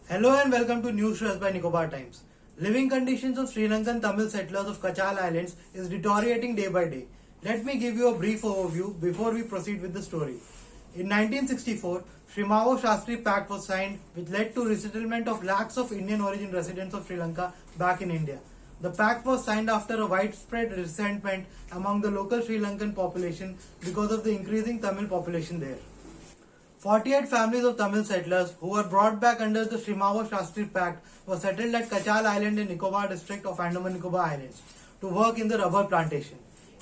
Hello and welcome to News Stress by Nicobar Times. Living conditions of Sri Lankan Tamil settlers of Kachal Islands is deteriorating day by day. Let me give you a brief overview before we proceed with the story. In 1964, Shrimavo Shastri Pact was signed, which led to resettlement of lakhs of Indian origin residents of Sri Lanka back in India. The pact was signed after a widespread resentment among the local Sri Lankan population because of the increasing Tamil population there. 48 families of Tamil settlers who were brought back under the Shrimavo Shastri Pact were settled at Kachal Island in Nicobar district of Andaman Nicobar Islands to work in the rubber plantation.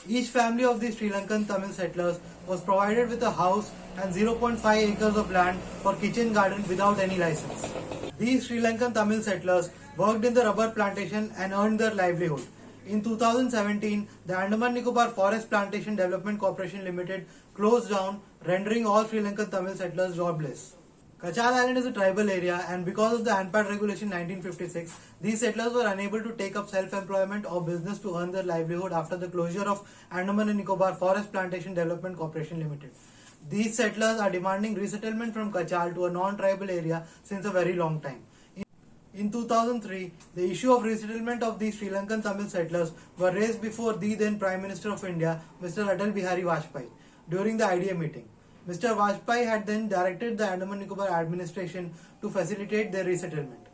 Each family of these Sri Lankan Tamil settlers was provided with a house and 0.5 acres of land for kitchen garden without any license. These Sri Lankan Tamil settlers worked in the rubber plantation and earned their livelihood. In 2017, the Andaman Nicobar Forest Plantation Development Corporation Limited closed down, rendering all Sri Lankan Tamil settlers jobless. Kachal Island is a tribal area, and because of the ANPAT Regulation 1956, these settlers were unable to take up self-employment or business to earn their livelihood after the closure of Andaman and Nicobar Forest Plantation Development Corporation Limited. These settlers are demanding resettlement from Kachal to a non-tribal area since a very long time. In 2003, the issue of resettlement of these Sri Lankan Tamil settlers were raised before the then Prime Minister of India, Mr. Atal Bihari Vajpayee, during the IDA meeting. Mr. Vajpayee had then directed the Andaman Nicobar administration to facilitate their resettlement.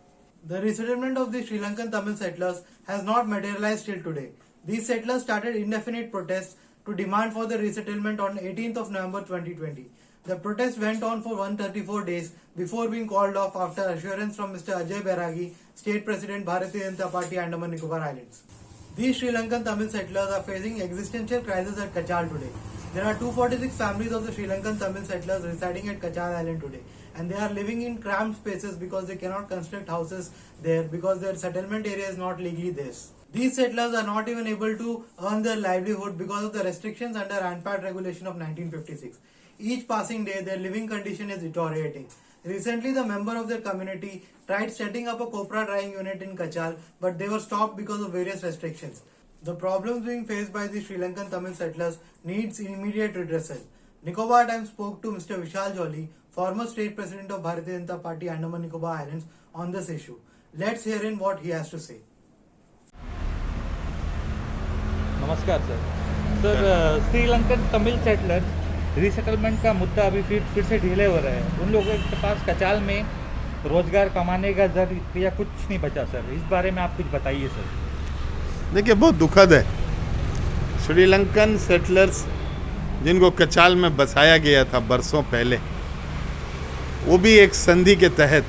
The resettlement of the Sri Lankan Tamil settlers has not materialized till today. These settlers started indefinite protests to demand for the resettlement on 18th of November 2020. The protest went on for 134 days before being called off after assurance from Mr. Ajay Bairagi, State President Bharatiya Janata Party, Andaman Nicobar Islands. These Sri Lankan Tamil settlers are facing existential crisis at Kachal today. There are 246 families of the Sri Lankan Tamil settlers residing at Kachal Island today, and they are living in cramped spaces because they cannot construct houses there because their settlement area is not legally theirs. These settlers are not even able to earn their livelihood because of the restrictions under ANPAT regulation of 1956. Each passing day, their living condition is deteriorating. Recently, the member of their community tried setting up a copra drying unit in Kachal, but they were stopped because of various restrictions. The problems being faced by the Sri Lankan Tamil settlers needs immediate redressal. Nicobar Times spoke to Mr. Vishal Jolly, former State President of Bharatiya Janata Party, Andaman Nicobar Islands, on this issue. Let's hear in what he has to say. नमस्कार sir Sri Lankan Tamil settler resettlement का मुद्दा अभी फिर से ढीले हो रहे हैं। उन लोगों के पास कचाल में रोजगार कमाने का जरिया कुछ नहीं बचा सर। इस बारे में आप कुछ बताइए सर। देखिए, बहुत दुखद है। श्रीलंकन सेटलर्स जिनको कचाल में बसाया गया था बरसों पहले, वो भी एक संधि के तहत,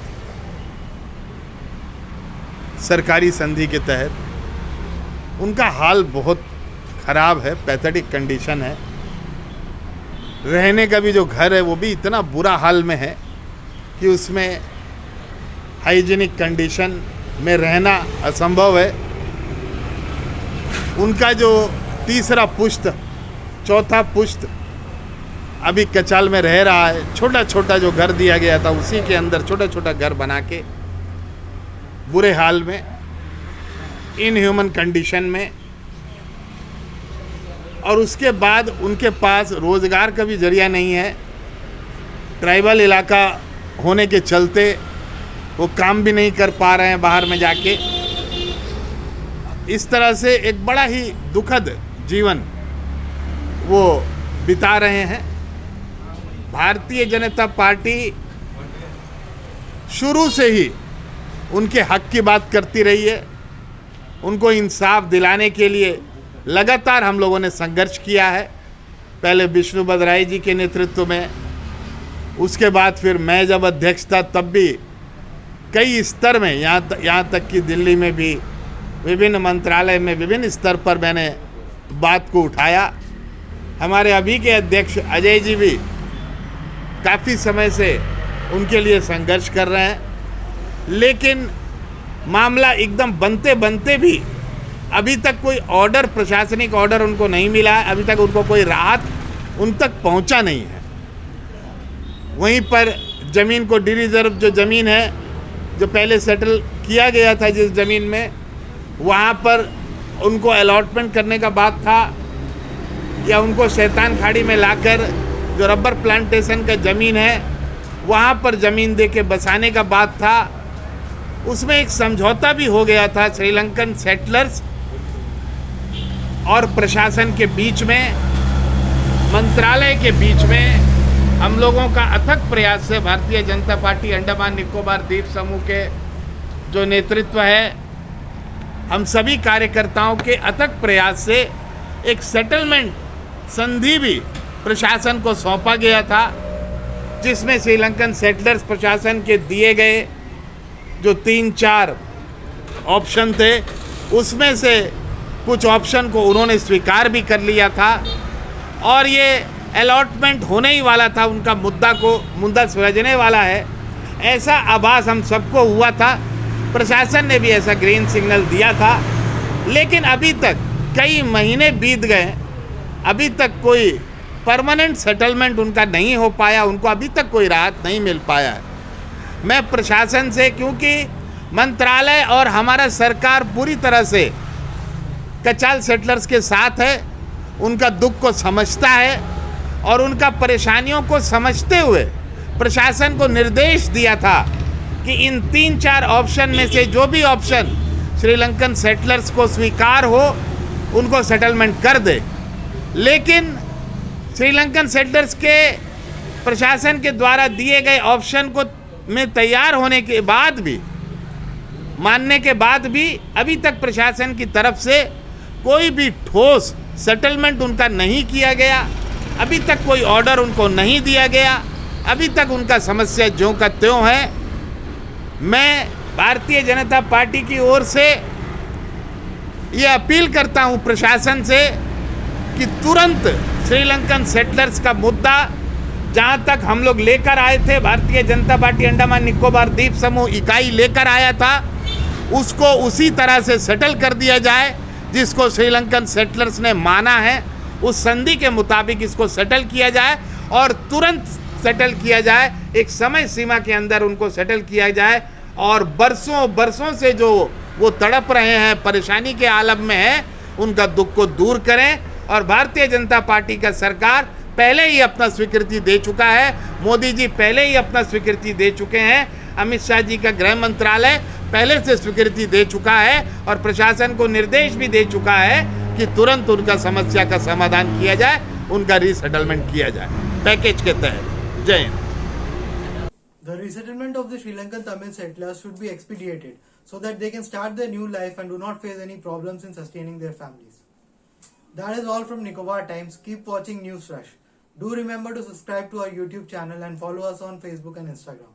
सरकारी संधि के तहत, उनका हाल बहुत खराब है, पैथेटिक कंडीशन है। रहने का भी जो घर है वो भी इतना बुरा हाल में है कि उसमें हाइजीनिक कंडीशन में रहना असंभव है। उनका जो तीसरा पुश्त, चौथा पुश्त अभी कचाल में रह रहा है। छोटा छोटा जो घर दिया गया था उसी के अंदर छोटा छोटा घर बना के बुरे हाल में, इनह्यूमन कंडीशन में, और उसके बाद उनके पास रोज़गार का भी जरिया नहीं है। ट्राइबल इलाका होने के चलते वो काम भी नहीं कर पा रहे हैं बाहर में जाके। इस तरह से एक बड़ा ही दुखद जीवन वो बिता रहे हैं। भारतीय जनता पार्टी शुरू से ही उनके हक की बात करती रही है। उनको इंसाफ दिलाने के लिए लगातार हम लोगों ने संघर्ष किया है। पहले विष्णु बदराई जी के नेतृत्व में, उसके बाद फिर मैं जब अध्यक्ष था तब भी कई स्तर में, यहाँ तक कि दिल्ली में भी विभिन्न मंत्रालय में विभिन्न स्तर पर मैंने बात को उठाया। हमारे अभी के अध्यक्ष अजय जी भी काफ़ी समय से उनके लिए संघर्ष कर रहे हैं, लेकिन मामला एकदम बनते बनते भी अभी तक कोई ऑर्डर, प्रशासनिक ऑर्डर उनको नहीं मिला है। अभी तक उनको कोई राहत उन तक पहुंचा नहीं है। वहीं पर ज़मीन को डी रिजर्व जो ज़मीन है, जो पहले सेटल किया गया था जिस ज़मीन में, वहाँ पर उनको अलॉटमेंट करने का बात था, या उनको शैतान खाड़ी में लाकर जो रबर प्लांटेशन का ज़मीन है वहाँ पर ज़मीन दे के बसाने का बात था। उसमें एक समझौता भी हो गया था श्रीलंकन सेटलर्स और प्रशासन के बीच में, मंत्रालय के बीच में। हम लोगों का अथक प्रयास से भारतीय जनता पार्टी अंडमान निकोबार द्वीप समूह के जो नेतृत्व है, हम सभी कार्यकर्ताओं के अथक प्रयास से एक सेटलमेंट संधि भी प्रशासन को सौंपा गया था, जिसमें श्रीलंकन सेटलर्स प्रशासन के दिए गए जो 3-4 ऑप्शन थे, उसमें से कुछ ऑप्शन को उन्होंने स्वीकार भी कर लिया था और ये अलॉटमेंट होने ही वाला था, उनका मुद्दा सुलझने वाला है, ऐसा आभास हम सबको हुआ था। प्रशासन ने भी ऐसा ग्रीन सिग्नल दिया था, लेकिन अभी तक कई महीने बीत गए, अभी तक कोई परमानेंट सेटलमेंट उनका नहीं हो पाया, उनको अभी तक कोई राहत नहीं मिल पाया है। मैं प्रशासन से, क्योंकि मंत्रालय और हमारा सरकार पूरी तरह से कचाल सेटलर्स के साथ है, उनका दुख को समझता है और उनका परेशानियों को समझते हुए प्रशासन को निर्देश दिया था कि इन 3-4 ऑप्शन में से जो भी ऑप्शन श्रीलंकन सेटलर्स को स्वीकार हो, उनको सेटलमेंट कर दे। लेकिन श्रीलंकन सेटलर्स के प्रशासन के द्वारा दिए गए ऑप्शन को में तैयार होने के बाद भी, मानने के बाद भी, अभी तक प्रशासन की तरफ से कोई भी ठोस सेटलमेंट उनका नहीं किया गया, अभी तक कोई ऑर्डर उनको नहीं दिया गया, अभी तक उनका समस्या ज्यों का त्यों है। मैं भारतीय जनता पार्टी की ओर से ये अपील करता हूं प्रशासन से कि तुरंत श्रीलंकन सेटलर्स का मुद्दा, जहां तक हम लोग लेकर आए थे, भारतीय जनता पार्टी अंडमान निकोबार द्वीप समूह इकाई लेकर आया था, उसको उसी तरह से सेटल कर दिया जाए जिसको श्रीलंकन सेटलर्स ने माना है। उस संधि के मुताबिक इसको सेटल किया जाए और तुरंत सेटल किया जाए, एक समय सीमा के अंदर उनको सेटल किया जाए और बरसों से जो वो तड़प रहे हैं, परेशानी के आलम में है, उनका दुख को दूर करें। और भारतीय जनता पार्टी का सरकार पहले ही अपना स्वीकृति दे चुका है, मोदी जी पहले ही अपना स्वीकृति दे चुके हैं, अमित शाह जी का गृह मंत्रालय पहले से स्वीकृति दे चुका है और प्रशासन को निर्देश भी दे चुका है कि तुरंत उनका समस्या का समाधान किया जाए, उनका रीसेटलमेंट किया जाए पैकेज के तहत। जय Hind. The resettlement of the Sri Lankan Tamil settlers should be expedited so that they can start their new life and do not face any problems in sustaining their families. That is all from Nicobar Times. Keep watching News Rush. Do remember to subscribe to our YouTube channel and follow us on Facebook and Instagram.